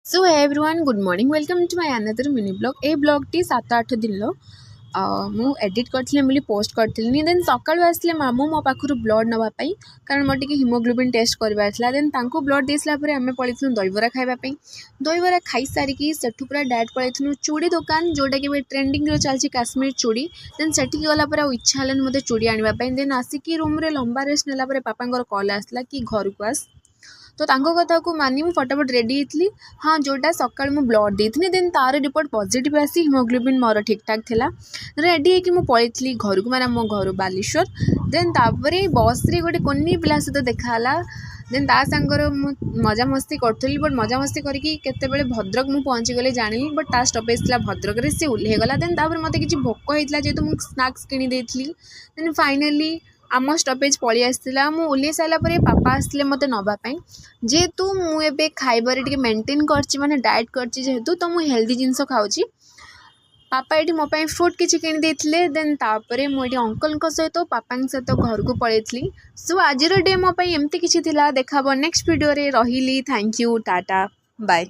So hey everyone good morning welcome to my another mini blog ए ब्लॉगटी 7-8 दिन मु एडिट करथिले पोस्ट करथिले देन सकाळु आसले मामू मो पाखरु ब्लड नवा पई कारण मोर टिके हिमोग्लोबिन टेस्ट करबा थला देन तांको ब्लड देसला परे हमें पळिथनु दहीबरा खाइबा पई दहीबरा खाई सारी की सेठु पूरा डायरेक्ट पळिथनु चूड़ी दुकान जोटा कि ट्रेंडिंग रो चलची काश्मीर चूड़ी देन सेठी गला परे इच्छा हलन मते चूड़ी आनिबा पई देन आसिकी रूम रे लंबा रेस्ट नेला परे पापांगर कॉल आसला कि घर को आस तो तांको कथा को मानी मु फटाफट रेडी थी हाँ जोटा सकाल मु ब्लड देथि देन तार रिपोर्ट पॉजिटिव आसी हिमोग्लोबिन मोर ठीक ठाक थिला रेडी है कि मु पळिथली घर को माने मो घर बालेश्वर देन तापरे बस रे गोटे कोनी पिला सहित देखाला देन ता सांगर मु मजा मस्ती करथली बट मजा मस्ती करके केतेबेले भद्रक मु पहुँची गले जानिली बट ता स्टॉपेज थिला भद्रक रे से उल्हे गला देन तापर मते किछि भोक होइतला जेतु मु स्नैक्स किनी देथली देन फाइनली आम स्टॉपेज पलि आसला मु ओल्हे सारा पर पापा आसले मते नबापाई जेहेतु मुझे खाइबार टिके मेंटेन करछि माने डाइट करछि जेहेतु तो मु हेल्दी जिंस खाउछि पापा ये मो फ्रूट किसी किनी देथिले देन तापरे मुझे अंकल सहित पापा सहित घर को पळेथली सो आज डे मो एमती किछि थिला देखाबो नेक्स्ट वीडियो रे रहिली थैंक यू टाटा बाय।